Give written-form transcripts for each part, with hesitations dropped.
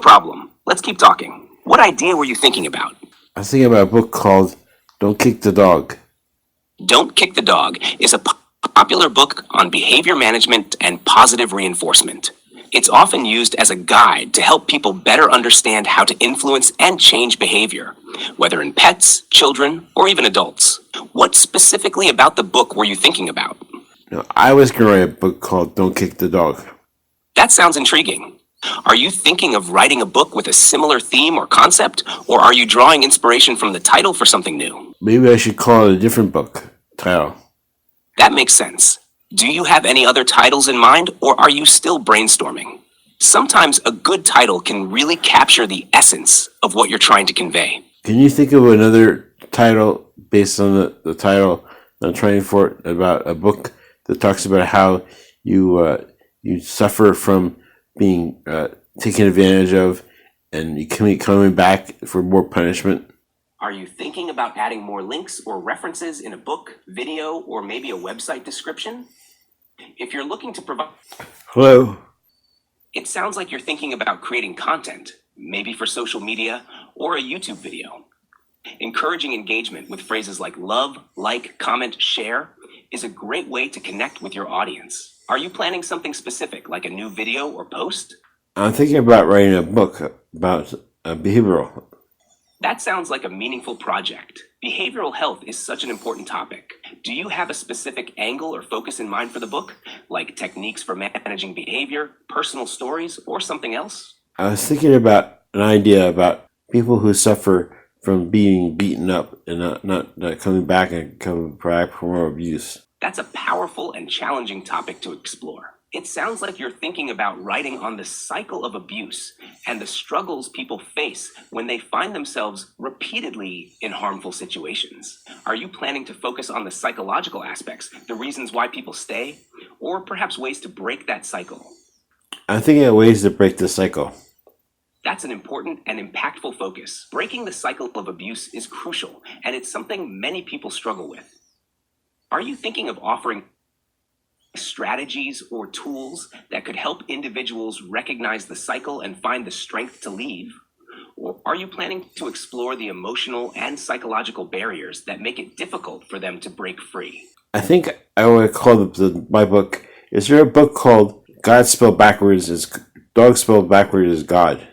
problem. Let's keep talking. What idea were you thinking about? I was thinking about a book called Don't Kick the Dog. Don't Kick the Dog is a popular book on behavior management and positive reinforcement. It's often used as a guide to help people better understand how to influence and change behavior, whether in pets, children, or even adults. What specifically about the book were you thinking about? I was going to write a book called Don't Kick the Dog. That sounds intriguing. Are you thinking of writing a book with a similar theme or concept, or are you drawing inspiration from the title for something new? Maybe I should call it a different book title. That makes sense. Do you have any other titles in mind, or are you still brainstorming? Sometimes a good title can really capture the essence of what you're trying to convey. Can you think of another title based on the title I'm trying for about a book that talks about how you suffer from being taken advantage of and you coming back for more punishment? Are you thinking about adding more links or references in a book, video, or maybe a website description? If you're looking to provide... Hello? It sounds like you're thinking about creating content, maybe for social media or a YouTube video. Encouraging engagement with phrases like love, like, comment, share is a great way to connect with your audience. Are you planning something specific, like a new video or post? I'm thinking about writing a book about behavioral. That sounds like a meaningful project. Behavioral health is such an important topic. Do you have a specific angle or focus in mind for the book, like techniques for managing behavior, personal stories, or something else? I was thinking about an idea about people who suffer from being beaten up and not coming back and coming back for more abuse. That's a powerful and challenging topic to explore. It sounds like you're thinking about writing on the cycle of abuse and the struggles people face when they find themselves repeatedly in harmful situations. Are you planning to focus on the psychological aspects, the reasons why people stay, or perhaps ways to break that cycle? I'm thinking of ways to break the cycle. That's an important and impactful focus. Breaking the cycle of abuse is crucial, and it's something many people struggle with. Are you thinking of offering strategies or tools that could help individuals recognize the cycle and find the strength to leave? Or are you planning to explore the emotional and psychological barriers that make it difficult for them to break free? I think I want to call my book. Is there a book called Dog Spelled Backwards is God?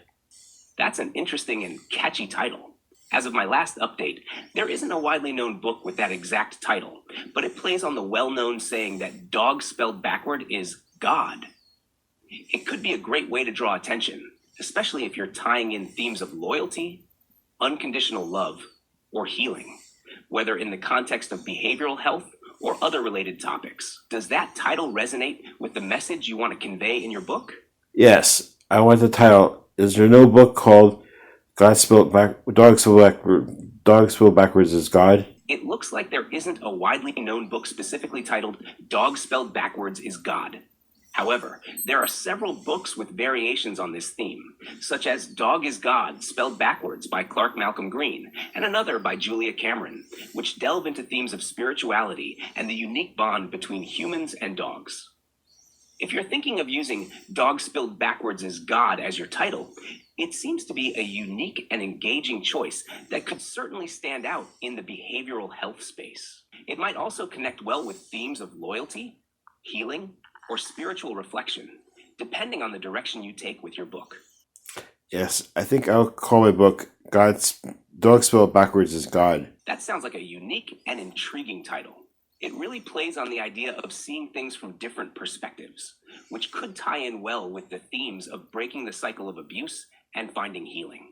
That's an interesting and catchy title. As of my last update, there isn't a widely known book with that exact title, but it plays on the well-known saying that dog spelled backward is God. It could be a great way to draw attention, especially if you're tying in themes of loyalty, unconditional love, or healing, whether in the context of behavioral health or other related topics. Does that title resonate with the message you want to convey in your book? Yes, I want the title. Is there no book called Dog Spelled Backwards is God? It looks like there isn't a widely known book specifically titled Dog Spelled Backwards is God. However, there are several books with variations on this theme, such as Dog is God Spelled Backwards by Clark Malcolm Green, and another by Julia Cameron, which delve into themes of spirituality and the unique bond between humans and dogs. If you're thinking of using Dog Spelled Backwards is God as your title, it seems to be a unique and engaging choice that could certainly stand out in the behavioral health space. It might also connect well with themes of loyalty, healing, or spiritual reflection, depending on the direction you take with your book. Yes, I think I'll call my book Dog Spelled Backwards is God. That sounds like a unique and intriguing title. It really plays on the idea of seeing things from different perspectives, which could tie in well with the themes of breaking the cycle of abuse and finding healing.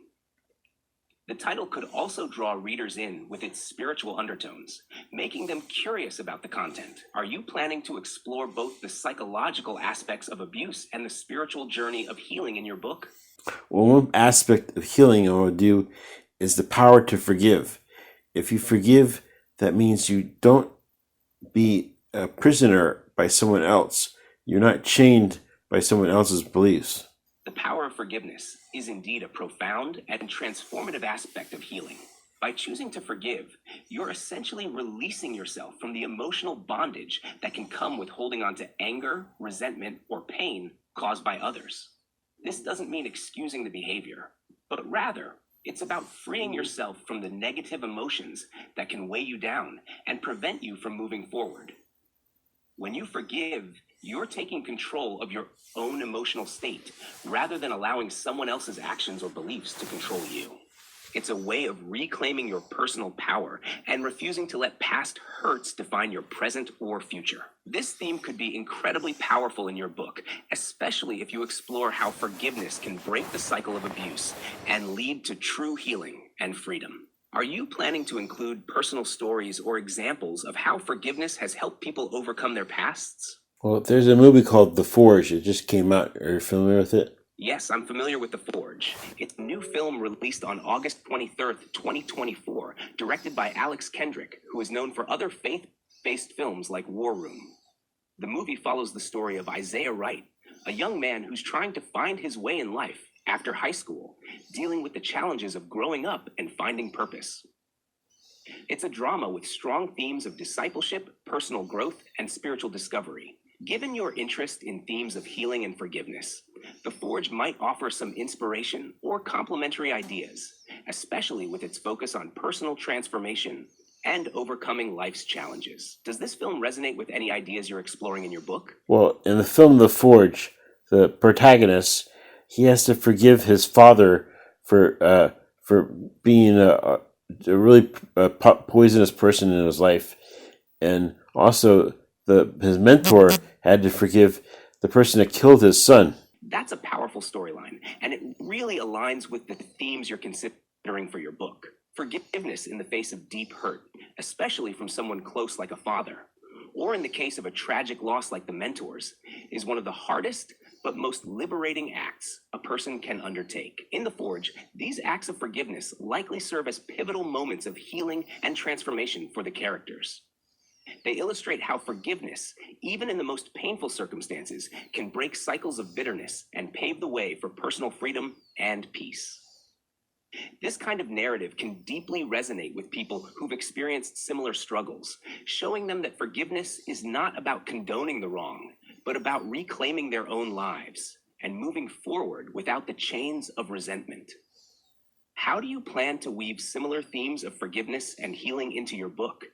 The title could also draw readers in with its spiritual undertones, making them curious about the content. Are you planning to explore both the psychological aspects of abuse and the spiritual journey of healing in your book? Well, one aspect of healing I want to do is the power to forgive. If you forgive, that means you don't be a prisoner by someone else. You're not chained by someone else's beliefs. The power of forgiveness is indeed a profound and transformative aspect of healing. By choosing to forgive, you're essentially releasing yourself from the emotional bondage that can come with holding on to anger, resentment, or pain caused by others. This doesn't mean excusing the behavior, but rather, it's about freeing yourself from the negative emotions that can weigh you down and prevent you from moving forward. When you forgive, you're taking control of your own emotional state rather than allowing someone else's actions or beliefs to control you. It's a way of reclaiming your personal power and refusing to let past hurts define your present or future. This theme could be incredibly powerful in your book, especially if you explore how forgiveness can break the cycle of abuse and lead to true healing and freedom. Are you planning to include personal stories or examples of how forgiveness has helped people overcome their pasts? Well, there's a movie called The Forge. It just came out. Are you familiar with it? Yes, I'm familiar with The Forge. It's a new film released on August 23rd, 2024, directed by Alex Kendrick, who is known for other faith-based films like War Room. The movie follows the story of Isaiah Wright, a young man who's trying to find his way in life after high school, dealing with the challenges of growing up and finding purpose. It's a drama with strong themes of discipleship, personal growth, and spiritual discovery. Given your interest in themes of healing and forgiveness, The Forge might offer some inspiration or complementary ideas, especially with its focus on personal transformation and overcoming life's challenges. Does this film resonate with any ideas you're exploring in your book? Well, in the film The Forge, the protagonist, he has to forgive his father for being a really poisonous person in his life, and also his mentor had to forgive the person that killed his son. That's a powerful storyline, and it really aligns with the themes you're considering for your book. Forgiveness in the face of deep hurt, especially from someone close like a father, or in the case of a tragic loss like the mentors, is one of the hardest but most liberating acts a person can undertake. In The Forge, these acts of forgiveness likely serve as pivotal moments of healing and transformation for the characters. They illustrate how forgiveness, even in the most painful circumstances, can break cycles of bitterness and pave the way for personal freedom and peace. This kind of narrative can deeply resonate with people who've experienced similar struggles, showing them that forgiveness is not about condoning the wrong, but about reclaiming their own lives and moving forward without the chains of resentment. How do you plan to weave similar themes of forgiveness and healing into your book?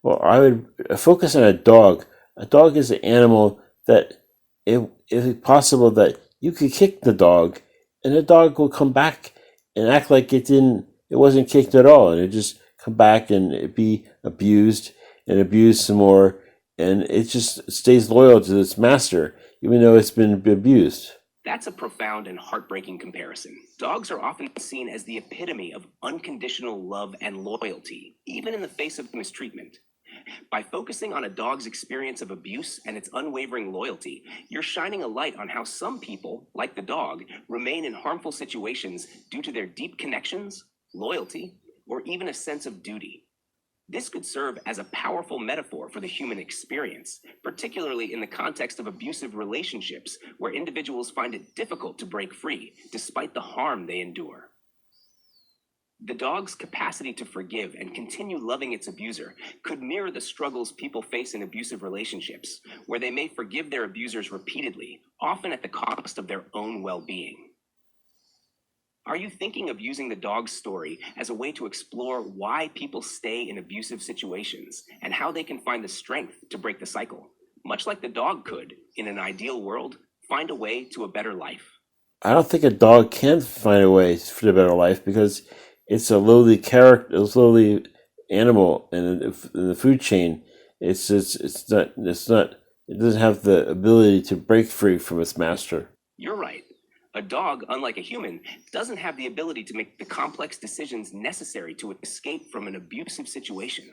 Well, I would focus on a dog. A dog is an animal that it is possible that you could kick the dog, and the dog will come back and act like it wasn't kicked at all, and it just come back and it be abused and abused some more, and it just stays loyal to its master, even though it's been abused. That's a profound and heartbreaking comparison. Dogs are often seen as the epitome of unconditional love and loyalty, even in the face of mistreatment. By focusing on a dog's experience of abuse and its unwavering loyalty, you're shining a light on how some people, like the dog, remain in harmful situations due to their deep connections, loyalty, or even a sense of duty. This could serve as a powerful metaphor for the human experience, particularly in the context of abusive relationships where individuals find it difficult to break free despite the harm they endure. The dog's capacity to forgive and continue loving its abuser could mirror the struggles people face in abusive relationships, where they may forgive their abusers repeatedly, often at the cost of their own well-being. Are you thinking of using the dog's story as a way to explore why people stay in abusive situations and how they can find the strength to break the cycle, much like the dog could, in an ideal world, find a way to a better life? I don't think a dog can find a way for a better life because it's a lowly character, a lowly animal in the food chain. It's not. It doesn't have the ability to break free from its master. You're right. A dog, unlike a human, doesn't have the ability to make the complex decisions necessary to escape from an abusive situation.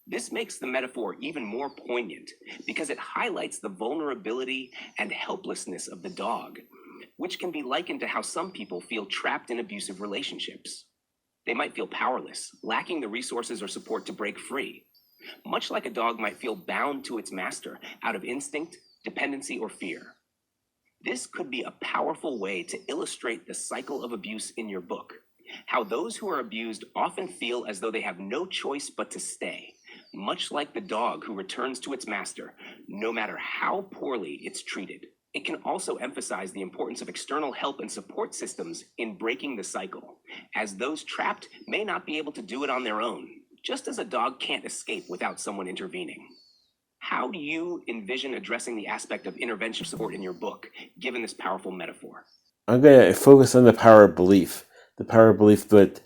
This makes the metaphor even more poignant because it highlights the vulnerability and helplessness of the dog, which can be likened to how some people feel trapped in abusive relationships. They might feel powerless, lacking the resources or support to break free, much like a dog might feel bound to its master out of instinct, dependency, or fear. This could be a powerful way to illustrate the cycle of abuse in your book, how those who are abused often feel as though they have no choice but to stay, much like the dog who returns to its master, no matter how poorly it's treated. It can also emphasize the importance of external help and support systems in breaking the cycle, as those trapped may not be able to do it on their own, just as a dog can't escape without someone intervening. How do you envision addressing the aspect of intervention support in your book, given this powerful metaphor? I'm going to focus on the power of belief. The power of belief that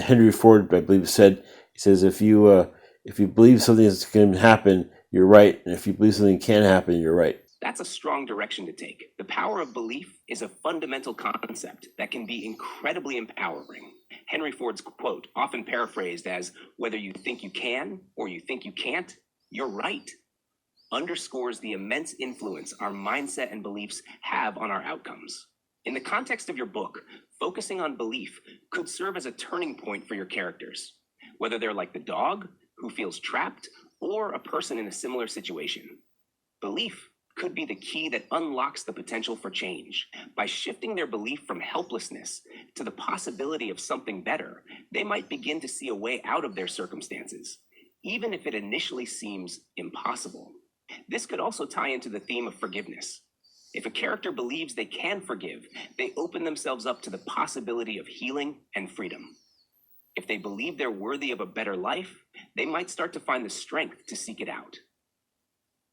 Henry Ford, I believe, said. He says, if you believe something is going to happen, you're right, and if you believe something can happen, you're right. That's a strong direction to take. The power of belief is a fundamental concept that can be incredibly empowering. Henry Ford's quote, often paraphrased as, "Whether you think you can or you think you can't, you're right," underscores the immense influence our mindset and beliefs have on our outcomes. In the context of your book, focusing on belief could serve as a turning point for your characters, whether they're like the dog who feels trapped or a person in a similar situation. Belief could be the key that unlocks the potential for change. By shifting their belief from helplessness to the possibility of something better, they might begin to see a way out of their circumstances, even if it initially seems impossible. This could also tie into the theme of forgiveness. If a character believes they can forgive, they open themselves up to the possibility of healing and freedom. If they believe they're worthy of a better life, they might start to find the strength to seek it out.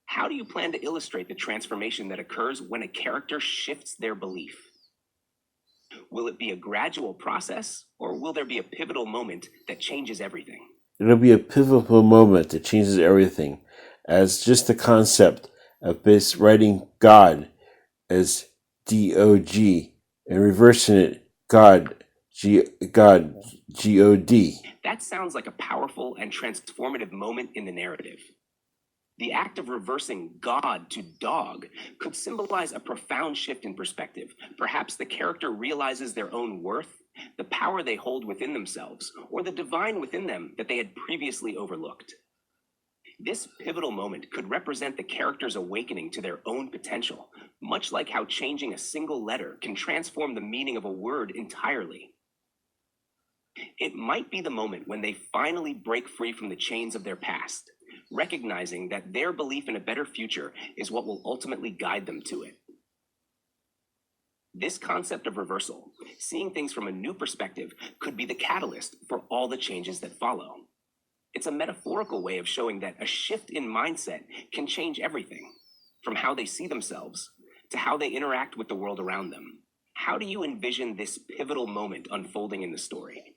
How do you plan to illustrate the transformation that occurs when a character shifts their belief? Will it be a gradual process, or will there be a pivotal moment that changes everything? It'll be a pivotal moment that changes everything, as just the concept of writing God as D-O-G and reversing it God, G-O-D. That sounds like a powerful and transformative moment in the narrative. The act of reversing God to dog could symbolize a profound shift in perspective. Perhaps the character realizes their own worth, the power they hold within themselves, or the divine within them that they had previously overlooked. This pivotal moment could represent the character's awakening to their own potential, much like how changing a single letter can transform the meaning of a word entirely. It might be the moment when they finally break free from the chains of their past, recognizing that their belief in a better future is what will ultimately guide them to it. This concept of reversal, seeing things from a new perspective, could be the catalyst for all the changes that follow. It's a metaphorical way of showing that a shift in mindset can change everything, from how they see themselves to how they interact with the world around them. How do you envision this pivotal moment unfolding in the story?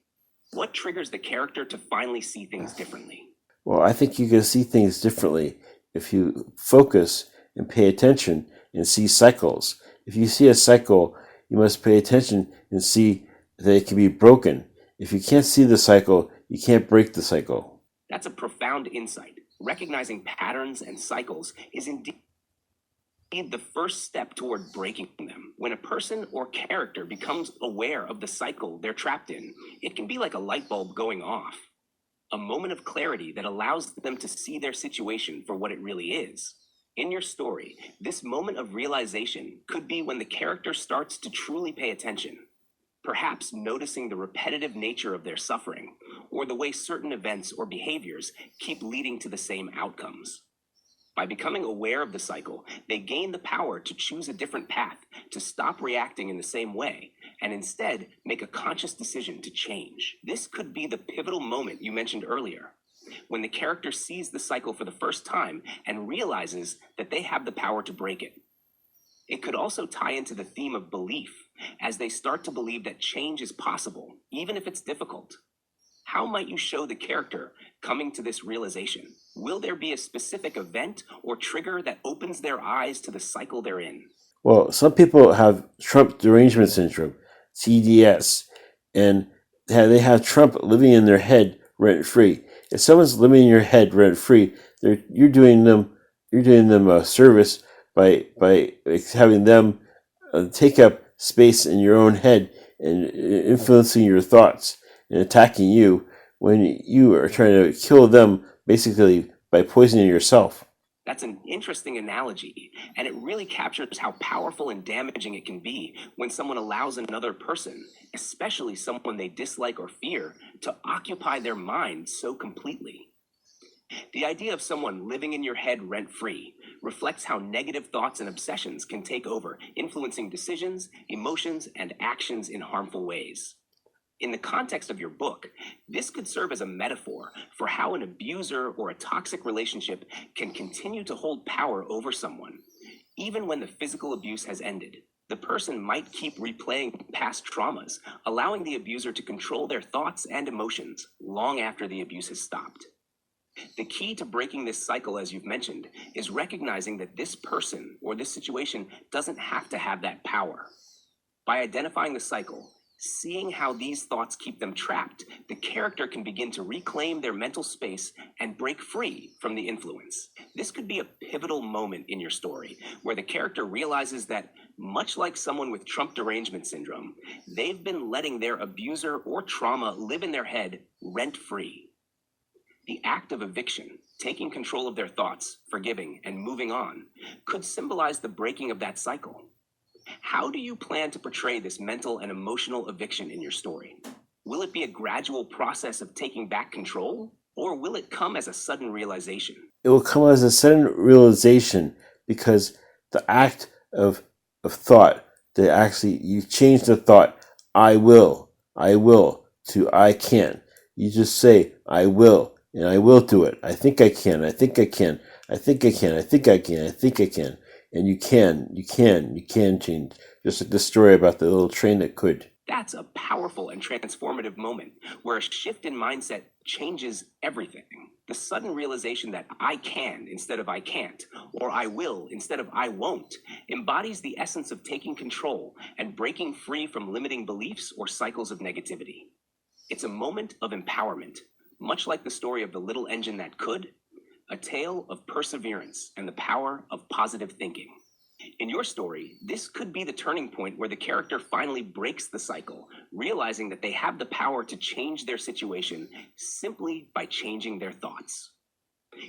What triggers the character to finally see things differently? Well, I think you can see things differently if you focus and pay attention and see cycles. If you see a cycle, you must pay attention and see that it can be broken. If you can't see the cycle, you can't break the cycle. That's a profound insight. Recognizing patterns and cycles is indeed the first step toward breaking them. When a person or character becomes aware of the cycle they're trapped in, it can be like a light bulb going off. A moment of clarity that allows them to see their situation for what it really is. In your story, this moment of realization could be when the character starts to truly pay attention, perhaps noticing the repetitive nature of their suffering, or the way certain events or behaviors keep leading to the same outcomes. By becoming aware of the cycle, they gain the power to choose a different path, to stop reacting in the same way, and instead make a conscious decision to change. This could be the pivotal moment you mentioned earlier, when the character sees the cycle for the first time and realizes that they have the power to break it. It could also tie into the theme of belief, as they start to believe that change is possible, even if it's difficult. How might you show the character coming to this realization? Will there be a specific event or trigger that opens their eyes to the cycle they're in? Well, some people have Trump derangement syndrome, TDS, and they have Trump living in their head rent free. If someone's living in your head rent free, you're doing them a service by having them take up space in your own head and influencing your thoughts and attacking you when you are trying to kill them, basically by poisoning yourself. That's an interesting analogy, and it really captures how powerful and damaging it can be when someone allows another person, especially someone they dislike or fear, to occupy their mind so completely. The idea of someone living in your head rent-free reflects how negative thoughts and obsessions can take over, influencing decisions, emotions, and actions in harmful ways. In the context of your book, this could serve as a metaphor for how an abuser or a toxic relationship can continue to hold power over someone, even when the physical abuse has ended. The person might keep replaying past traumas, allowing the abuser to control their thoughts and emotions long after the abuse has stopped. The key to breaking this cycle, as you've mentioned, is recognizing that this person or this situation doesn't have to have that power. By identifying the cycle, seeing how these thoughts keep them trapped, the character can begin to reclaim their mental space and break free from the influence. This could be a pivotal moment in your story where the character realizes that, much like someone with Trump derangement syndrome, they've been letting their abuser or trauma live in their head rent-free. The act of eviction, taking control of their thoughts, forgiving, and moving on, could symbolize the breaking of that cycle. How do you plan to portray this mental and emotional eviction in your story? Will it be a gradual process of taking back control, or will it come as a sudden realization? It will come as a sudden realization because the act of thought, that actually you change the thought, I will, to I can. You just say, I will, and I will do it. I think I can, I think I can, I think I can, I think I can, I think I can. And you can change. Just like the story about the little train that could. That's a powerful and transformative moment where a shift in mindset changes everything. The sudden realization that I can instead of I can't, or I will instead of I won't, embodies the essence of taking control and breaking free from limiting beliefs or cycles of negativity. It's a moment of empowerment, much like the story of the little engine that could, a tale of perseverance and the power of positive thinking. In your story, this could be the turning point where the character finally breaks the cycle, realizing that they have the power to change their situation simply by changing their thoughts.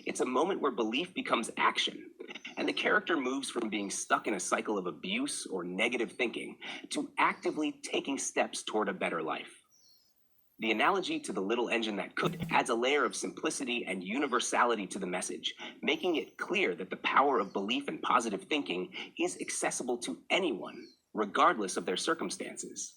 It's a moment where belief becomes action, and the character moves from being stuck in a cycle of abuse or negative thinking to actively taking steps toward a better life. The analogy to the little engine that could adds a layer of simplicity and universality to the message, making it clear that the power of belief and positive thinking is accessible to anyone, regardless of their circumstances.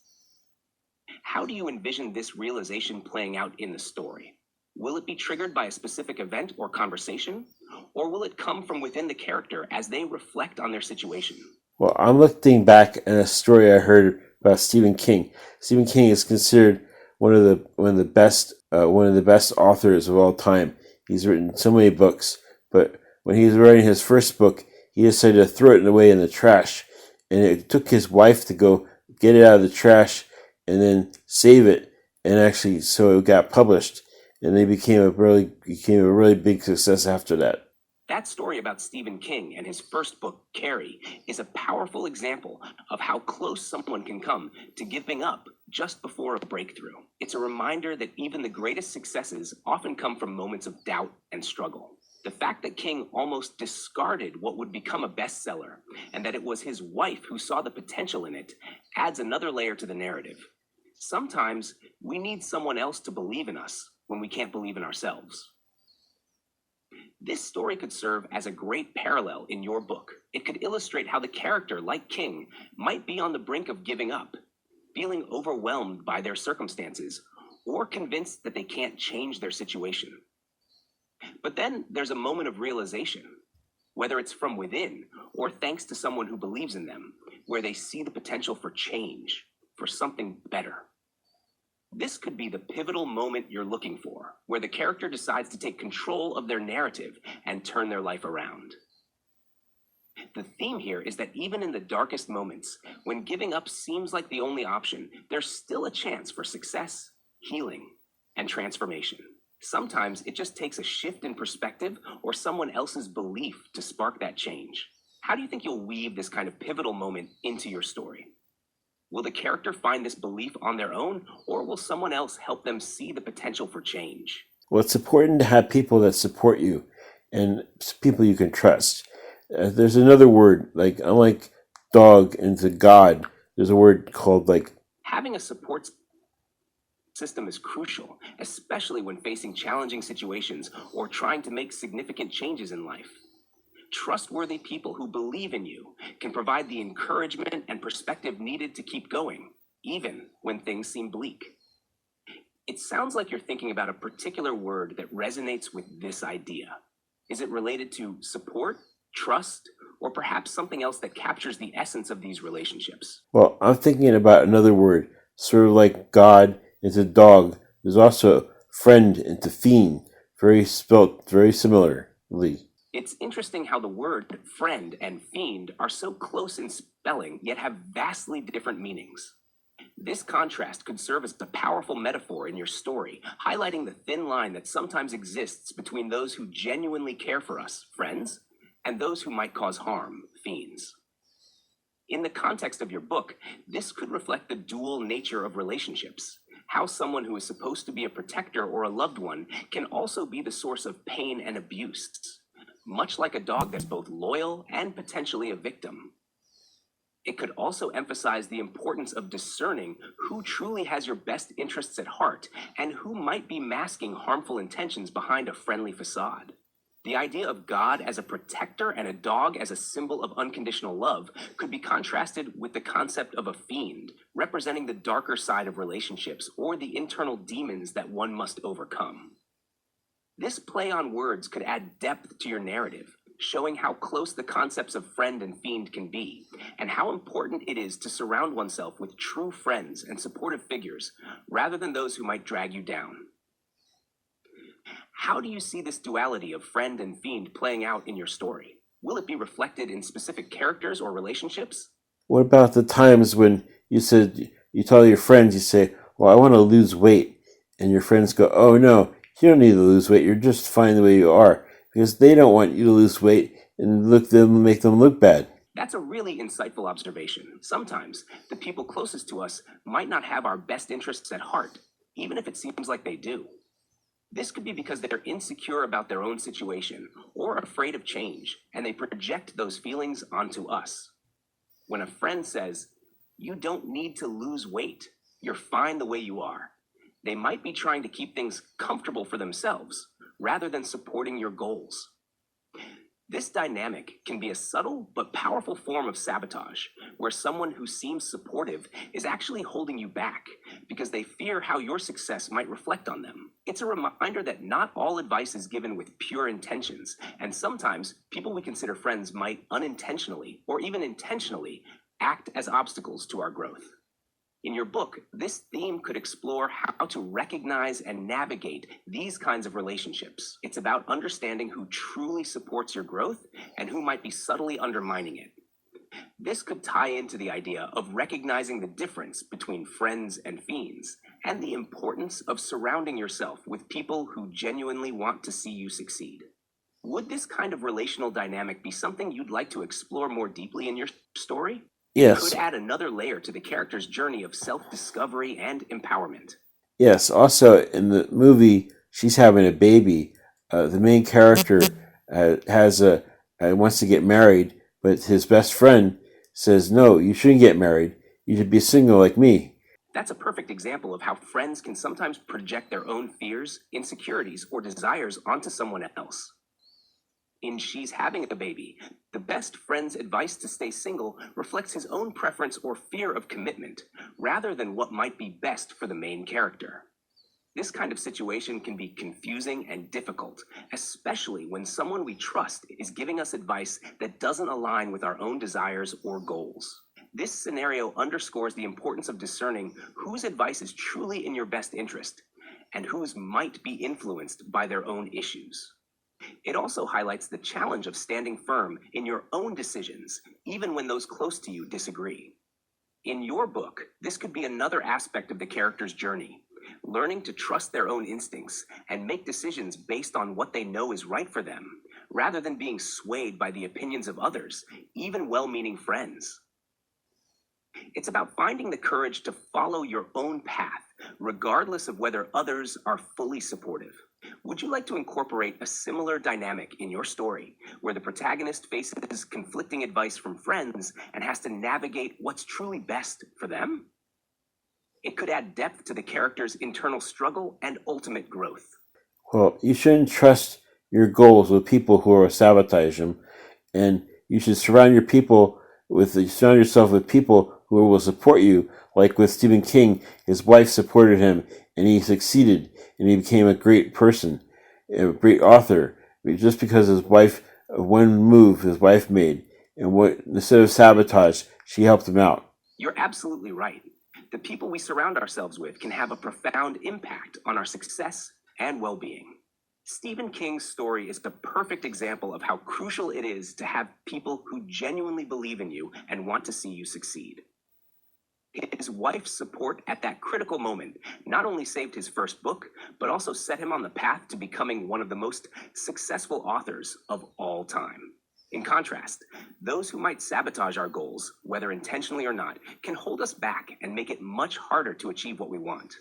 How do you envision this realization playing out in the story? Will it be triggered by a specific event or conversation, or will it come from within the character as they reflect on their situation? Well, I'm looking back at a story I heard about Stephen King. Stephen King is considered one of the best authors of all time. He's written so many books, but when he was writing his first book, he decided to throw it away in the trash, and it took his wife to go get it out of the trash and then save it, and actually, so it got published, and they became a really big success after that. That story about Stephen King and his first book, Carrie, is a powerful example of how close someone can come to giving up just before a breakthrough. It's a reminder that even the greatest successes often come from moments of doubt and struggle. The fact that King almost discarded what would become a bestseller, and that it was his wife who saw the potential in it, adds another layer to the narrative. Sometimes we need someone else to believe in us when we can't believe in ourselves. This story could serve as a great parallel in your book. It could illustrate how the character, like King, might be on the brink of giving up, feeling overwhelmed by their circumstances, or convinced that they can't change their situation. But then there's a moment of realization, whether it's from within or thanks to someone who believes in them, where they see the potential for change, for something better. This could be the pivotal moment you're looking for, where the character decides to take control of their narrative and turn their life around. The theme here is that even in the darkest moments, when giving up seems like the only option, there's still a chance for success, healing, and transformation. Sometimes it just takes a shift in perspective or someone else's belief to spark that change. How do you think you'll weave this kind of pivotal moment into your story? Will the character find this belief on their own, or will someone else help them see the potential for change? Well, it's important to have people that support you and people you can trust. There's another word, like unlike dog into God, there's a word called like... Having a support system is crucial, especially when facing challenging situations or trying to make significant changes in life. trustworthy people who believe in you can provide the encouragement and perspective needed to keep going, even when things seem bleak. It sounds like you're thinking about a particular word that resonates with this idea. Is it related to support, trust, or perhaps something else that captures the essence of these relationships? Well, I'm thinking about another word, sort of like God into dog. There's also friend into fiend, spelt very similarly. It's interesting how the word friend and fiend are so close in spelling, yet have vastly different meanings. This contrast could serve as a powerful metaphor in your story, highlighting the thin line that sometimes exists between those who genuinely care for us, friends, and those who might cause harm, fiends. In the context of your book, this could reflect the dual nature of relationships. How someone who is supposed to be a protector or a loved one can also be the source of pain and abuse, much like a dog that's both loyal and potentially a victim. It could also emphasize the importance of discerning who truly has your best interests at heart and who might be masking harmful intentions behind a friendly facade. The idea of God as a protector and a dog as a symbol of unconditional love could be contrasted with the concept of a fiend, representing the darker side of relationships or the internal demons that one must overcome. This play on words could add depth to your narrative, showing how close the concepts of friend and fiend can be, and how important it is to surround oneself with true friends and supportive figures, rather than those who might drag you down. How do you see this duality of friend and fiend playing out in your story? Will it be reflected in specific characters or relationships? What about the times when you tell your friends, you say, well, I want to lose weight, and your friends go, oh no, you don't need to lose weight, you're just fine the way you are, because they don't want you to lose weight and make them look bad. That's a really insightful observation. Sometimes the people closest to us might not have our best interests at heart, even if it seems like they do. This could be because they're insecure about their own situation or afraid of change, and they project those feelings onto us. When a friend says, you don't need to lose weight, you're fine the way you are, they might be trying to keep things comfortable for themselves rather than supporting your goals. This dynamic can be a subtle but powerful form of sabotage, where someone who seems supportive is actually holding you back because they fear how your success might reflect on them. It's a reminder that not all advice is given with pure intentions, and sometimes people we consider friends might unintentionally or even intentionally act as obstacles to our growth. In your book, this theme could explore how to recognize and navigate these kinds of relationships. It's about understanding who truly supports your growth and who might be subtly undermining it. This could tie into the idea of recognizing the difference between friends and fiends and the importance of surrounding yourself with people who genuinely want to see you succeed. Would this kind of relational dynamic be something you'd like to explore more deeply in your story? Yes. Could add another layer to the character's journey of self-discovery and empowerment. Yes. Also, in the movie, she's having a baby. The main character wants to get married, but his best friend says, no, you shouldn't get married. You should be single like me. That's a perfect example of how friends can sometimes project their own fears, insecurities, or desires onto someone else. In She's Having a Baby, the best friend's advice to stay single reflects his own preference or fear of commitment, rather than what might be best for the main character. This kind of situation can be confusing and difficult, especially when someone we trust is giving us advice that doesn't align with our own desires or goals. This scenario underscores the importance of discerning whose advice is truly in your best interest and whose might be influenced by their own issues. It also highlights the challenge of standing firm in your own decisions, even when those close to you disagree. In your book, this could be another aspect of the character's journey, learning to trust their own instincts and make decisions based on what they know is right for them, rather than being swayed by the opinions of others, even well-meaning friends. It's about finding the courage to follow your own path, regardless of whether others are fully supportive. Would you like to incorporate a similar dynamic in your story, where the protagonist faces conflicting advice from friends and has to navigate what's truly best for them? It could add depth to the character's internal struggle and ultimate growth. Well, you shouldn't trust your goals with people who will sabotage them. and you should surround yourself with people who will support you. Like with Stephen King, his wife supported him, and he succeeded, and he became a great person, a great author, just because one move his wife made, and instead of sabotage, she helped him out. You're absolutely right. The people we surround ourselves with can have a profound impact on our success and well-being. Stephen King's story is the perfect example of how crucial it is to have people who genuinely believe in you and want to see you succeed. His wife's support at that critical moment not only saved his first book, but also set him on the path to becoming one of the most successful authors of all time. In contrast, those who might sabotage our goals, whether intentionally or not, can hold us back and make it much harder to achieve what we want.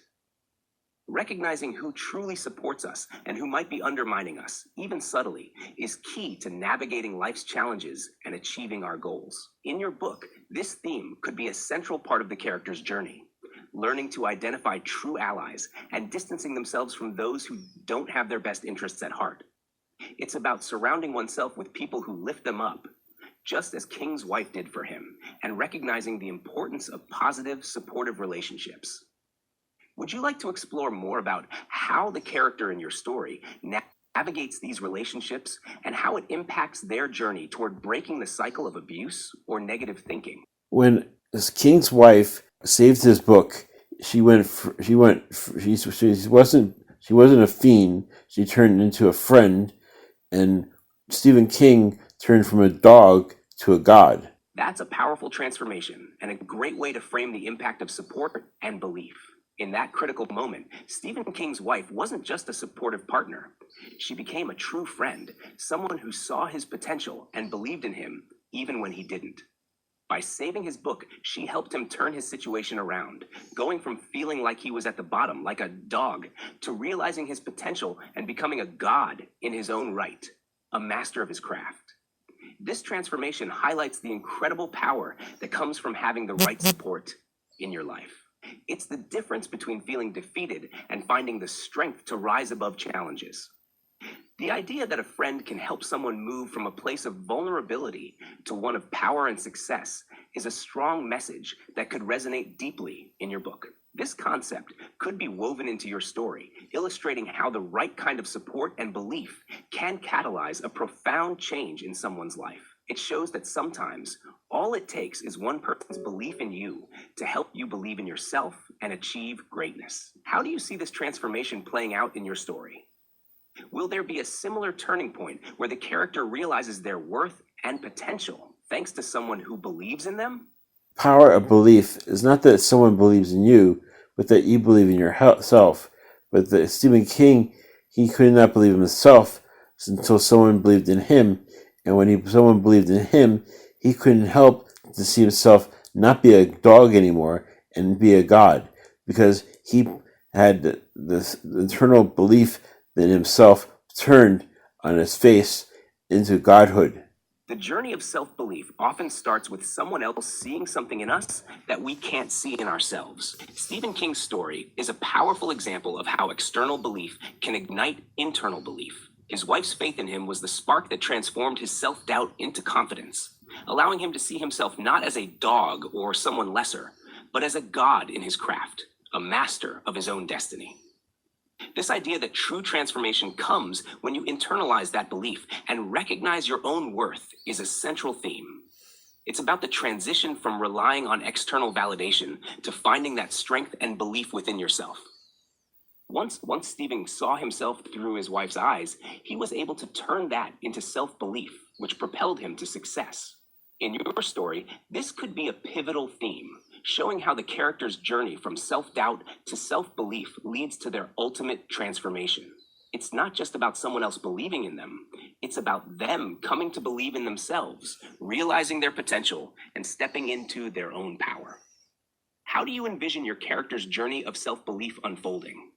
Recognizing who truly supports us and who might be undermining us, even subtly, is key to navigating life's challenges and achieving our goals. In your book, this theme could be a central part of the character's journey, learning to identify true allies and distancing themselves from those who don't have their best interests at heart. It's about surrounding oneself with people who lift them up, just as King's wife did for him, and recognizing the importance of positive, supportive relationships. Would you like to explore more about how the character in your story navigates these relationships and how it impacts their journey toward breaking the cycle of abuse or negative thinking? When King's wife saved his book, she wasn't a fiend. She turned into a friend, and Stephen King turned from a dog to a god. That's a powerful transformation and a great way to frame the impact of support and belief. In that critical moment, Stephen King's wife wasn't just a supportive partner. She became a true friend, someone who saw his potential and believed in him even when he didn't. By saving his book, she helped him turn his situation around, going from feeling like he was at the bottom, like a dog, to realizing his potential and becoming a god in his own right, a master of his craft. This transformation highlights the incredible power that comes from having the right support in your life. It's the difference between feeling defeated and finding the strength to rise above challenges. The idea that a friend can help someone move from a place of vulnerability to one of power and success is a strong message that could resonate deeply in your book. This concept could be woven into your story, illustrating how the right kind of support and belief can catalyze a profound change in someone's life. It shows that sometimes all it takes is one person's belief in you to help you believe in yourself and achieve greatness. How do you see this transformation playing out in your story? Will there be a similar turning point where the character realizes their worth and potential thanks to someone who believes in them? Power of belief is not that someone believes in you, but that you believe in yourself. But that Stephen King, he could not believe in himself until someone believed in him. And when someone believed in him, he couldn't help to see himself not be a dog anymore and be a god, because he had this internal belief that himself turned on his face into godhood. The journey of self-belief often starts with someone else seeing something in us that we can't see in ourselves. Stephen King's story is a powerful example of how external belief can ignite internal belief. His wife's faith in him was the spark that transformed his self-doubt into confidence, allowing him to see himself not as a dog or someone lesser, but as a god in his craft, a master of his own destiny. This idea that true transformation comes when you internalize that belief and recognize your own worth is a central theme. It's about the transition from relying on external validation to finding that strength and belief within yourself. Once Stephen saw himself through his wife's eyes, he was able to turn that into self-belief, which propelled him to success. In your story, this could be a pivotal theme, showing how the character's journey from self-doubt to self-belief leads to their ultimate transformation. It's not just about someone else believing in them, it's about them coming to believe in themselves, realizing their potential, and stepping into their own power. How do you envision your character's journey of self-belief unfolding?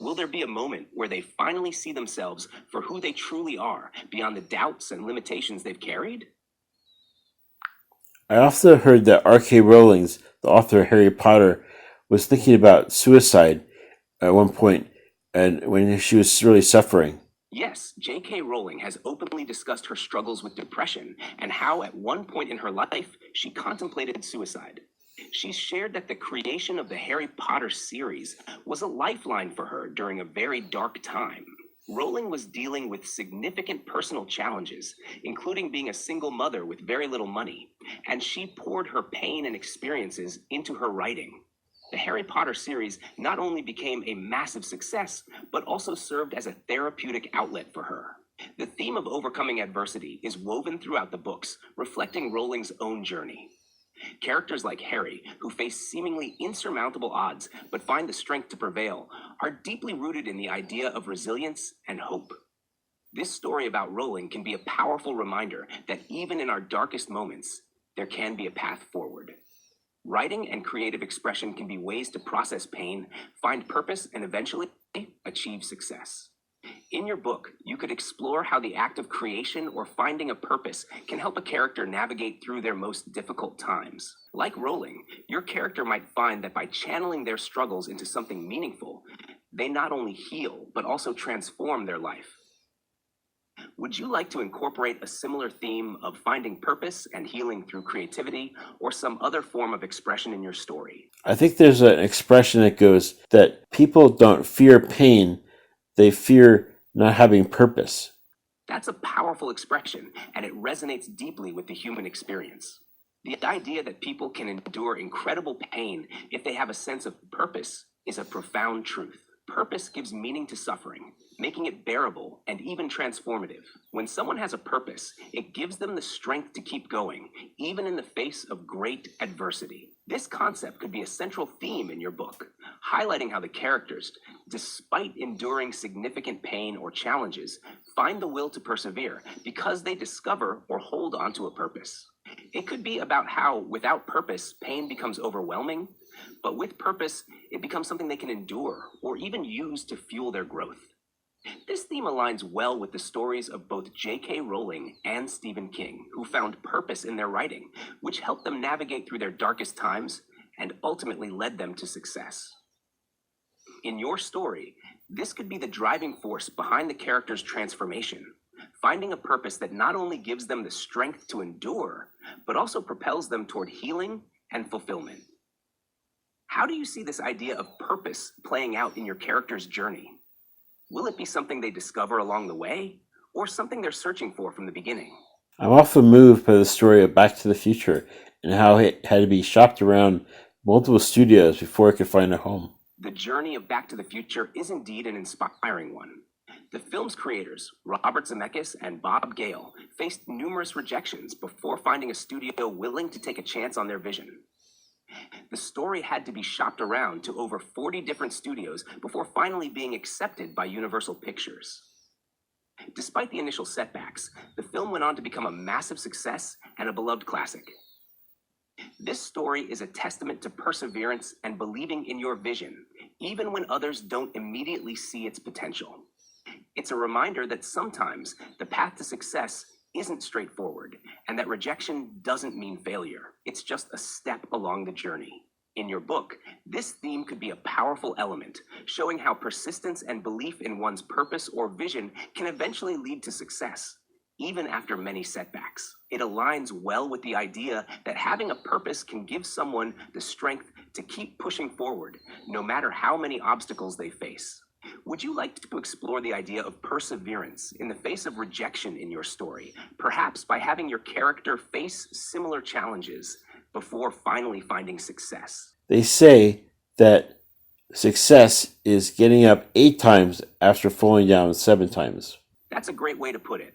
Will there be a moment where they finally see themselves for who they truly are, beyond the doubts and limitations they've carried? I also heard that R.K. Rowling, the author of Harry Potter, was thinking about suicide at one point, and when she was really suffering. Yes, J.K. Rowling has openly discussed her struggles with depression and how, at one point in her life, she contemplated suicide. She's shared that the creation of the Harry Potter series was a lifeline for her during a very dark time. Rowling was dealing with significant personal challenges, including being a single mother with very little money, and she poured her pain and experiences into her writing. The Harry Potter series not only became a massive success, but also served as a therapeutic outlet for her. The theme of overcoming adversity is woven throughout the books, reflecting Rowling's own journey. Characters like Harry, who face seemingly insurmountable odds but find the strength to prevail, are deeply rooted in the idea of resilience and hope. This story about Rowling can be a powerful reminder that even in our darkest moments, there can be a path forward. Writing and creative expression can be ways to process pain, find purpose, and eventually achieve success. In your book, you could explore how the act of creation or finding a purpose can help a character navigate through their most difficult times. Like Rowling, your character might find that by channeling their struggles into something meaningful, they not only heal, but also transform their life. Would you like to incorporate a similar theme of finding purpose and healing through creativity or some other form of expression in your story? I think there's an expression that goes that people don't fear pain, they fear not having purpose. That's a powerful expression, and it resonates deeply with the human experience. The idea that people can endure incredible pain if they have a sense of purpose is a profound truth. Purpose gives meaning to suffering, making it bearable and even transformative. When someone has a purpose, it gives them the strength to keep going, even in the face of great adversity. This concept could be a central theme in your book, highlighting how the characters, despite enduring significant pain or challenges, find the will to persevere because they discover or hold on to a purpose. It could be about how, without purpose, pain becomes overwhelming, but with purpose, it becomes something they can endure or even use to fuel their growth. This theme aligns well with the stories of both J.K. Rowling and Stephen King, who found purpose in their writing, which helped them navigate through their darkest times and ultimately led them to success. In your story, this could be the driving force behind the character's transformation, finding a purpose that not only gives them the strength to endure, but also propels them toward healing and fulfillment. How do you see this idea of purpose playing out in your character's journey? Will it be something they discover along the way, or something they're searching for from the beginning? I'm often moved by the story of Back to the Future and how it had to be shopped around multiple studios before it could find a home. The journey of Back to the Future is indeed an inspiring one. The film's creators, Robert Zemeckis and Bob Gale, faced numerous rejections before finding a studio willing to take a chance on their vision. The story had to be shopped around to over 40 different studios before finally being accepted by Universal Pictures. Despite the initial setbacks, the film went on to become a massive success and a beloved classic. This story is a testament to perseverance and believing in your vision, even when others don't immediately see its potential. It's a reminder that sometimes the path to success isn't straightforward, and that rejection doesn't mean failure. It's just a step along the journey. In your book, this theme could be a powerful element, showing how persistence and belief in one's purpose or vision can eventually lead to success, even after many setbacks. It aligns well with the idea that having a purpose can give someone the strength to keep pushing forward, no matter how many obstacles they face. Would you like to explore the idea of perseverance in the face of rejection in your story, perhaps by having your character face similar challenges before finally finding success? They say that success is getting up 8 times after falling down 7 times. That's a great way to put it.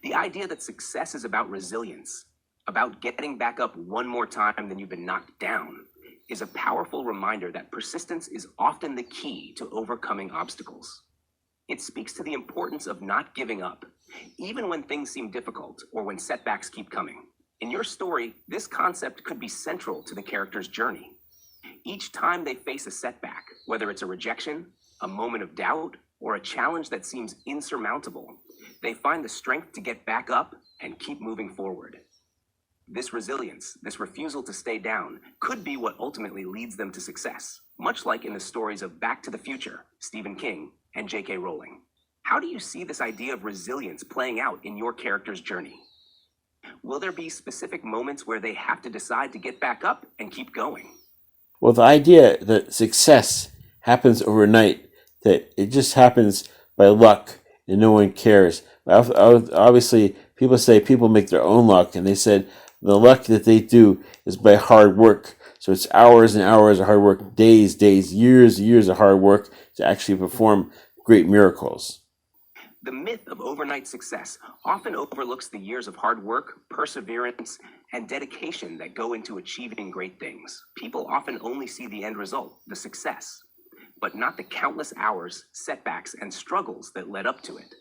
The idea that success is about resilience, about getting back up one more time than you've been knocked down, is a powerful reminder that persistence is often the key to overcoming obstacles. It speaks to the importance of not giving up, even when things seem difficult or when setbacks keep coming. In your story, this concept could be central to the character's journey. Each time they face a setback, whether it's a rejection, a moment of doubt, or a challenge that seems insurmountable, they find the strength to get back up and keep moving forward. This resilience, this refusal to stay down, could be what ultimately leads them to success, much like in the stories of Back to the Future, Stephen King, and J.K. Rowling. How do you see this idea of resilience playing out in your character's journey? Will there be specific moments where they have to decide to get back up and keep going? Well, the idea that success happens overnight, that it just happens by luck and no one cares. Obviously, people say people make their own luck, and they said the luck that they do is by hard work. So it's hours and hours of hard work, days, years of hard work to actually perform great miracles. The myth of overnight success often overlooks the years of hard work, perseverance, and dedication that go into achieving great things. People often only see the end result, the success, but not the countless hours, setbacks, and struggles that led up to it.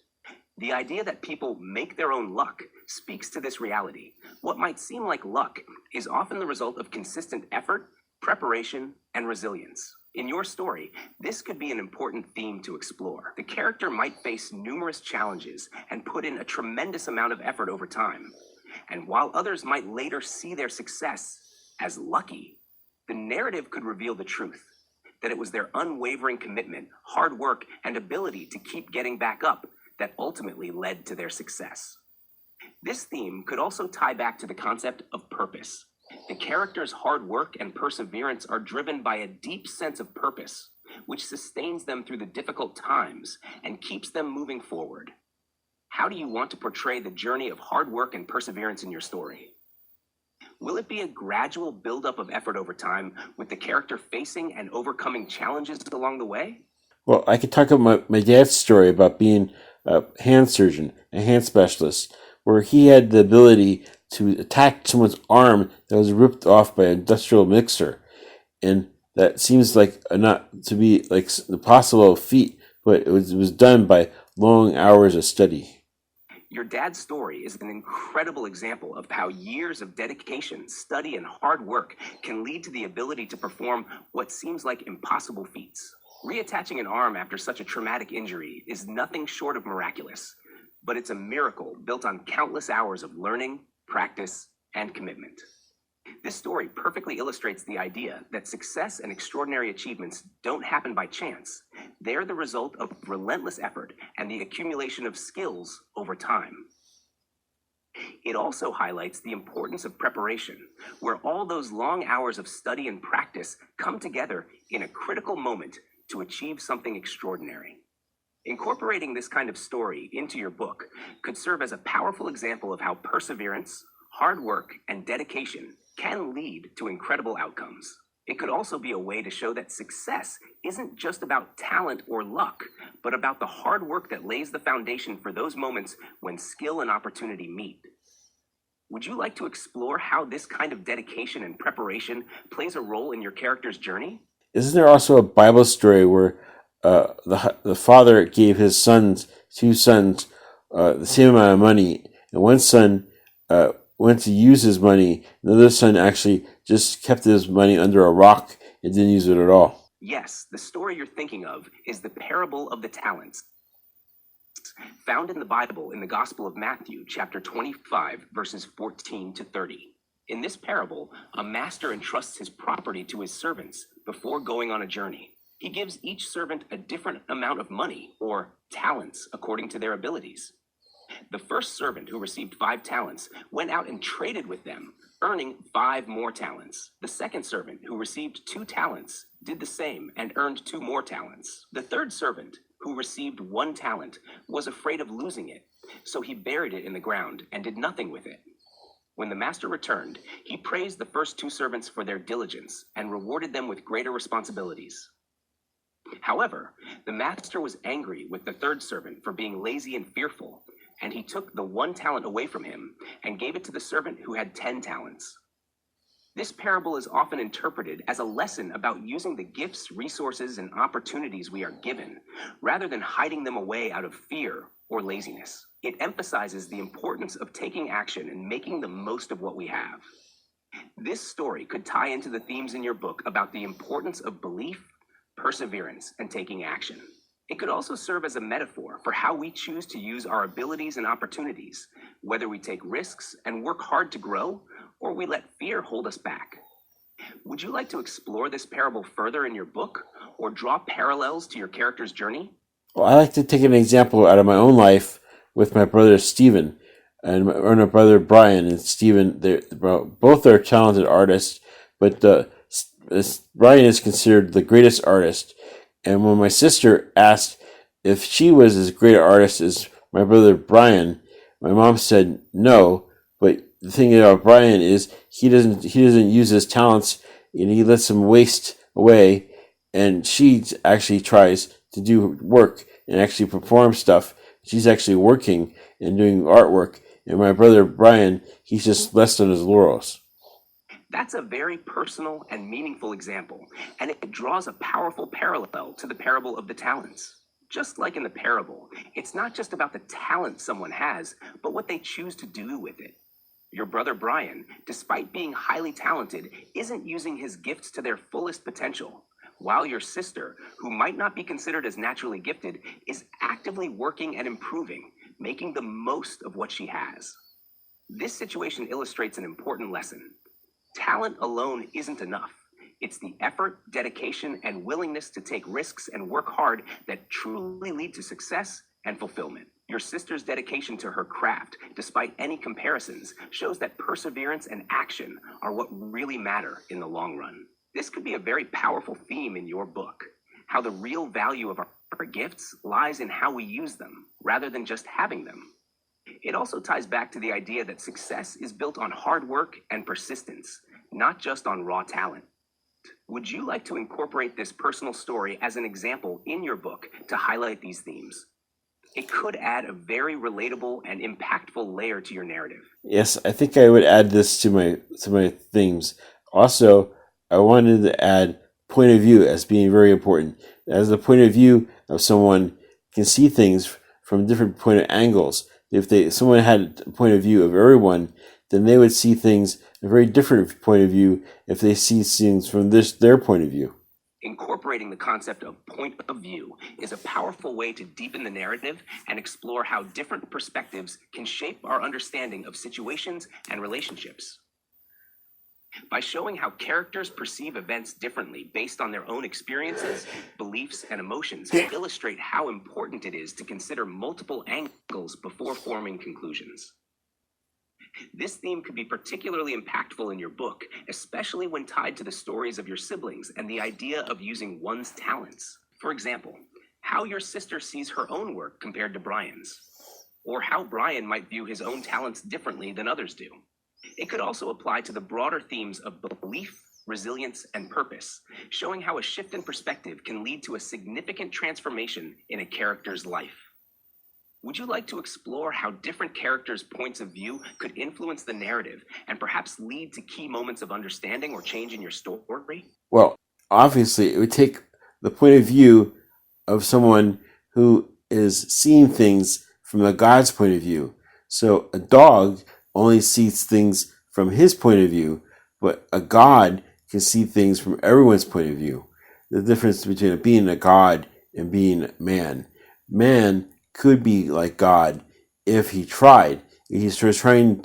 The idea that people make their own luck speaks to this reality. What might seem like luck is often the result of consistent effort, preparation, and resilience. In your story, this could be an important theme to explore. The character might face numerous challenges and put in a tremendous amount of effort over time. And while others might later see their success as lucky, the narrative could reveal the truth, that it was their unwavering commitment, hard work, and ability to keep getting back up that ultimately led to their success. This theme could also tie back to the concept of purpose. The character's hard work and perseverance are driven by a deep sense of purpose, which sustains them through the difficult times and keeps them moving forward. How do you want to portray the journey of hard work and perseverance in your story? Will it be a gradual buildup of effort over time, with the character facing and overcoming challenges along the way? Well, I could talk about my dad's story about being a hand surgeon, a hand specialist, where he had the ability to attack someone's arm that was ripped off by an industrial mixer. And that seems like not to be like the possible feat, but it was done by long hours of study. Your dad's story is an incredible example of how years of dedication, study, and hard work can lead to the ability to perform what seems like impossible feats. Reattaching an arm after such a traumatic injury is nothing short of miraculous, but it's a miracle built on countless hours of learning, practice, and commitment. This story perfectly illustrates the idea that success and extraordinary achievements don't happen by chance. They're the result of relentless effort and the accumulation of skills over time. It also highlights the importance of preparation, where all those long hours of study and practice come together in a critical moment to achieve something extraordinary. Incorporating this kind of story into your book could serve as a powerful example of how perseverance, hard work, and dedication can lead to incredible outcomes. It could also be a way to show that success isn't just about talent or luck, but about the hard work that lays the foundation for those moments when skill and opportunity meet. Would you like to explore how this kind of dedication and preparation plays a role in your character's journey? Isn't there also a Bible story where the father gave his two sons, the same amount of money, and one son went to use his money, and the other son actually just kept his money under a rock and didn't use it at all? Yes, the story you're thinking of is the parable of the talents, found in the Bible in the Gospel of Matthew, chapter 25, verses 14 to 30. In this parable, a master entrusts his property to his servants before going on a journey. He gives each servant a different amount of money, or talents, according to their abilities. The first servant, who received 5 talents, went out and traded with them, earning 5 more talents. The second servant, who received 2 talents, did the same and earned 2 more talents. The third servant, who received 1 talent, was afraid of losing it, so he buried it in the ground and did nothing with it. When the master returned, he praised the first 2 servants for their diligence and rewarded them with greater responsibilities. However, the master was angry with the third servant for being lazy and fearful, and he took the 1 talent away from him and gave it to the servant who had 10 talents. This parable is often interpreted as a lesson about using the gifts, resources, and opportunities we are given, rather than hiding them away out of fear or laziness. It emphasizes the importance of taking action and making the most of what we have. This story could tie into the themes in your book about the importance of belief, perseverance, and taking action. It could also serve as a metaphor for how we choose to use our abilities and opportunities, whether we take risks and work hard to grow, or we let fear hold us back. Would you like to explore this parable further in your book, or draw parallels to your character's journey? Well, I like to take an example out of my own life with my brother Stephen and my brother Brian and Stephen. Both are talented artists, but Brian is considered the greatest artist. And when my sister asked if she was as great an artist as my brother Brian, my mom said no. But the thing about Brian is he doesn't use his talents and he lets them waste away. And she actually tries to do work and actually perform stuff. She's actually working and doing artwork. And my brother Brian, he's just less on his laurels. That's a very personal and meaningful example, and it draws a powerful parallel to the parable of the talents. Just like in the parable, it's not just about the talent someone has, but what they choose to do with it. Your brother Brian, despite being highly talented, isn't using his gifts to their fullest potential, while your sister, who might not be considered as naturally gifted, is actively working and improving, making the most of what she has. This situation illustrates an important lesson. Talent alone isn't enough. It's the effort, dedication, and willingness to take risks and work hard that truly lead to success and fulfillment. Your sister's dedication to her craft, despite any comparisons, shows that perseverance and action are what really matter in the long run. This could be a very powerful theme in your book, how the real value of our gifts lies in how we use them, rather than just having them. It also ties back to the idea that success is built on hard work and persistence, not just on raw talent. Would you like to incorporate this personal story as an example in your book to highlight these themes? It could add a very relatable and impactful layer to your narrative. Yes, I think I would add this to my themes. Also, I wanted to add point of view as being very important. As the point of view of someone can see things from different point of angles. If someone had a point of view of everyone, then they would see things a very different point of view if they see things from their point of view. Incorporating the concept of point of view is a powerful way to deepen the narrative and explore how different perspectives can shape our understanding of situations and relationships. By showing how characters perceive events differently based on their own experiences, beliefs, and emotions, we illustrate how important it is to consider multiple angles before forming conclusions. This theme could be particularly impactful in your book, especially when tied to the stories of your siblings and the idea of using one's talents. For example, how your sister sees her own work compared to Brian's, or how Brian might view his own talents differently than others do. It could also apply to the broader themes of belief, resilience, and purpose, showing how a shift in perspective can lead to a significant transformation in a character's life. Would you like to explore how different characters' points of view could influence the narrative and perhaps lead to key moments of understanding or change in your story? Well, obviously, it would take the point of view of someone who is seeing things from a God's point of view. So a dog only sees things from his point of view, but a God can see things from everyone's point of view. The difference between being a God and being man. Man could be like God if he tried. He's trying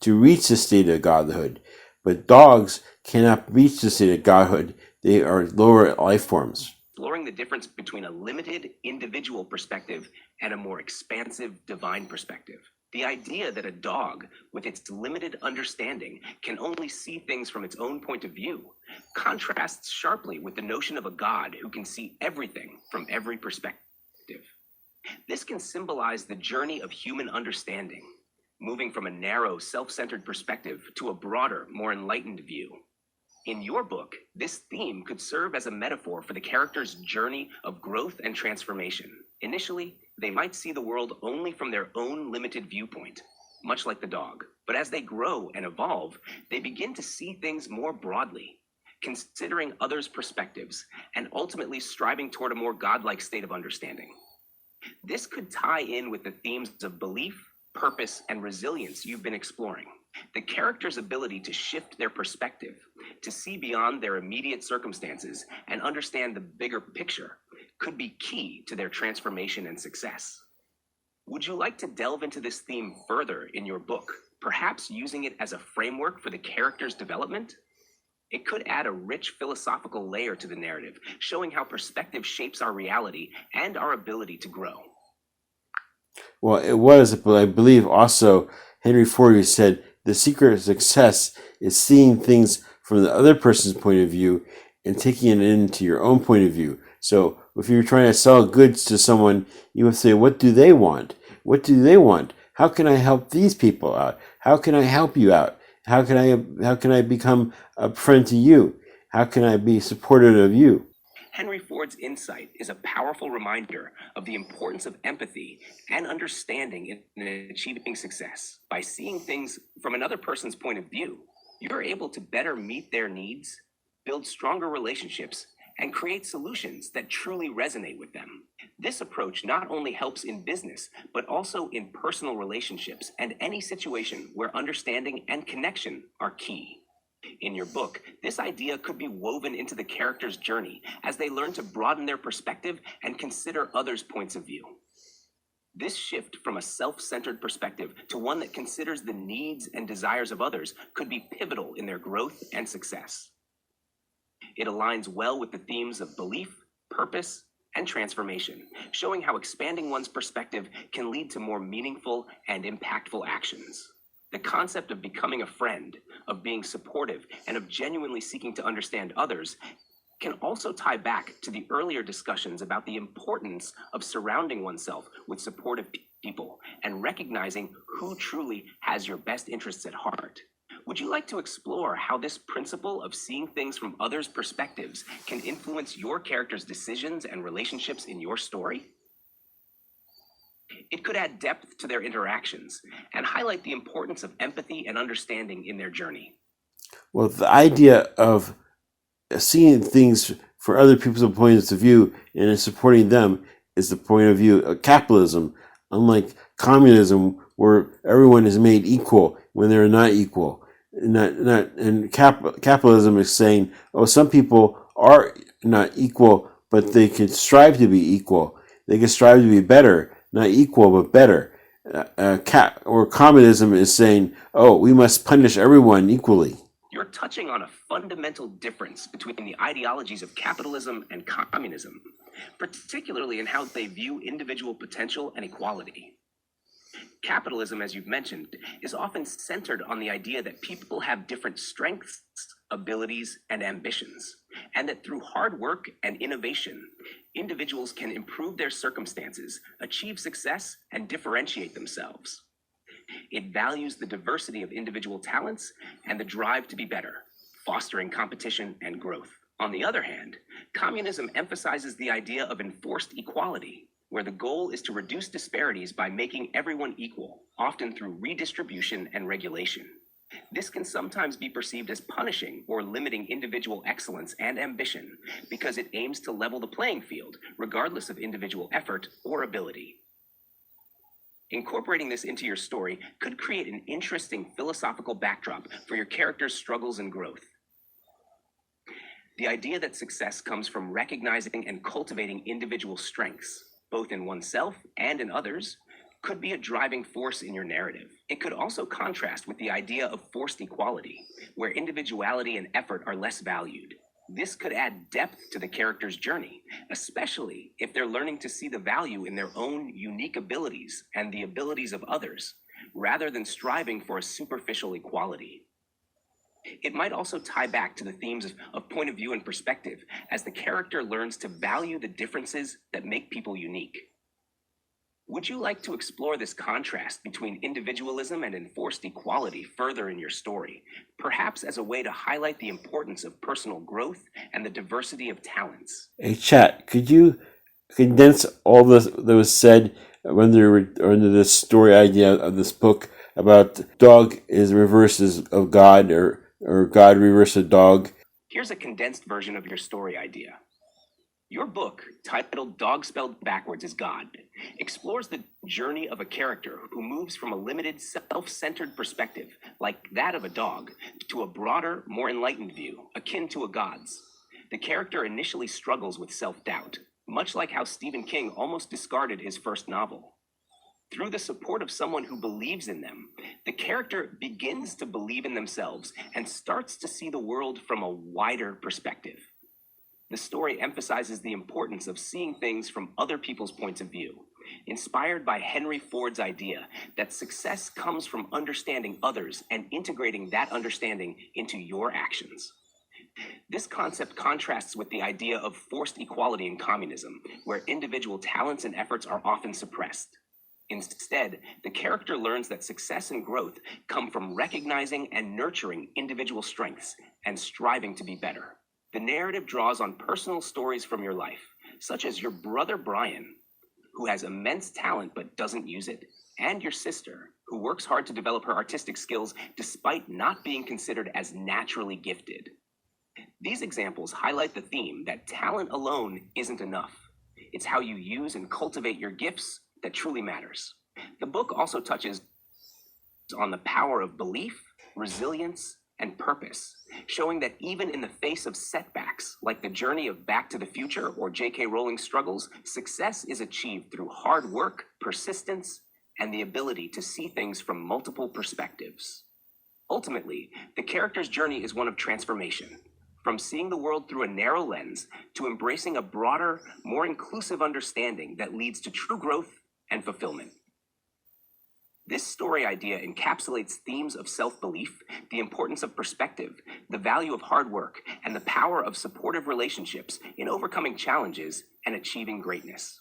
to reach the state of godhood. But dogs cannot reach the state of godhood. They are lower life forms. Exploring the difference between a limited individual perspective and a more expansive divine perspective. The idea that a dog, with its limited understanding, can only see things from its own point of view contrasts sharply with the notion of a God who can see everything from every perspective. This can symbolize the journey of human understanding, moving from a narrow, self-centered perspective to a broader, more enlightened view. In your book, this theme could serve as a metaphor for the character's journey of growth and transformation. Initially, they might see the world only from their own limited viewpoint, much like the dog. But as they grow and evolve, they begin to see things more broadly, considering others' perspectives, and ultimately striving toward a more godlike state of understanding. This could tie in with the themes of belief, purpose, and resilience you've been exploring. The character's ability to shift their perspective, to see beyond their immediate circumstances and understand the bigger picture, could be key to their transformation and success. Would you like to delve into this theme further in your book, perhaps using it as a framework for the character's development? It could add a rich philosophical layer to the narrative, showing how perspective shapes our reality and our ability to grow. Well, it was, but I believe also Henry Ford who said the secret of success is seeing things from the other person's point of view and taking it into your own point of view. So if you're trying to sell goods to someone, you would say, what do they want? What do they want? How can I help these people out? How can I help you out? How can I become a friend to you? How can I be supportive of you? Henry Ford's insight is a powerful reminder of the importance of empathy and understanding in achieving success. By seeing things from another person's point of view, you're able to better meet their needs, build stronger relationships, and create solutions that truly resonate with them. This approach not only helps in business, but also in personal relationships and any situation where understanding and connection are key. In your book, this idea could be woven into the character's journey as they learn to broaden their perspective and consider others' points of view. This shift from a self-centered perspective to one that considers the needs and desires of others could be pivotal in their growth and success. It aligns well with the themes of belief, purpose, and transformation, showing how expanding one's perspective can lead to more meaningful and impactful actions. The concept of becoming a friend, of being supportive, and of genuinely seeking to understand others can also tie back to the earlier discussions about the importance of surrounding oneself with supportive people and recognizing who truly has your best interests at heart. Would you like to explore how this principle of seeing things from others' perspectives can influence your character's decisions and relationships in your story? It could add depth to their interactions and highlight the importance of empathy and understanding in their journey. Well, the idea of seeing things for other people's points of view and in supporting them is the point of view of capitalism, unlike communism, where everyone is made equal when they're not equal. Capitalism is saying, oh, some people are not equal, but they can strive to be equal. They can strive to be better, not equal, but better. Or communism is saying, oh, we must punish everyone equally. You're touching on a fundamental difference between the ideologies of capitalism and communism, particularly in how they view individual potential and equality. Capitalism, as you've mentioned, is often centered on the idea that people have different strengths, abilities, and ambitions, and that through hard work and innovation, individuals can improve their circumstances, achieve success, and differentiate themselves. It values the diversity of individual talents and the drive to be better, fostering competition and growth. On the other hand, communism emphasizes the idea of enforced equality, where the goal is to reduce disparities by making everyone equal, often through redistribution and regulation. This can sometimes be perceived as punishing or limiting individual excellence and ambition because it aims to level the playing field, regardless of individual effort or ability. Incorporating this into your story could create an interesting philosophical backdrop for your character's struggles and growth. The idea that success comes from recognizing and cultivating individual strengths, both in oneself and in others, could be a driving force in your narrative. It could also contrast with the idea of forced equality, where individuality and effort are less valued. This could add depth to the character's journey, especially if they're learning to see the value in their own unique abilities and the abilities of others, rather than striving for a superficial equality. It might also tie back to the themes of point of view and perspective as the character learns to value the differences that make people unique. Would you like to explore this contrast between individualism and enforced equality further in your story, perhaps as a way to highlight the importance of personal growth and the diversity of talents? Hey, chat, could you condense all that was said under this story idea of this book about dog is reverses of God or God reverse a dog? Here's a condensed version of your story idea. Your book, titled Dog Spelled Backwards is God, explores the journey of a character who moves from a limited, self-centered perspective, like that of a dog, to a broader, more enlightened view, akin to a god's. The character initially struggles with self-doubt, much like how Stephen King almost discarded his first novel. Through the support of someone who believes in them, the character begins to believe in themselves and starts to see the world from a wider perspective. The story emphasizes the importance of seeing things from other people's points of view, inspired by Henry Ford's idea that success comes from understanding others and integrating that understanding into your actions. This concept contrasts with the idea of forced equality in communism, where individual talents and efforts are often suppressed. Instead, the character learns that success and growth come from recognizing and nurturing individual strengths and striving to be better. The narrative draws on personal stories from your life, such as your brother Brian, who has immense talent but doesn't use it, and your sister, who works hard to develop her artistic skills despite not being considered as naturally gifted. These examples highlight the theme that talent alone isn't enough. It's how you use and cultivate your gifts that truly matters. The book also touches on the power of belief, resilience, and purpose, showing that even in the face of setbacks, like the journey of Back to the Future or J.K. Rowling's struggles, success is achieved through hard work, persistence, and the ability to see things from multiple perspectives. Ultimately, the character's journey is one of transformation, from seeing the world through a narrow lens to embracing a broader, more inclusive understanding that leads to true growth and fulfillment. This story idea encapsulates themes of self-belief, the importance of perspective, the value of hard work, and the power of supportive relationships in overcoming challenges and achieving greatness.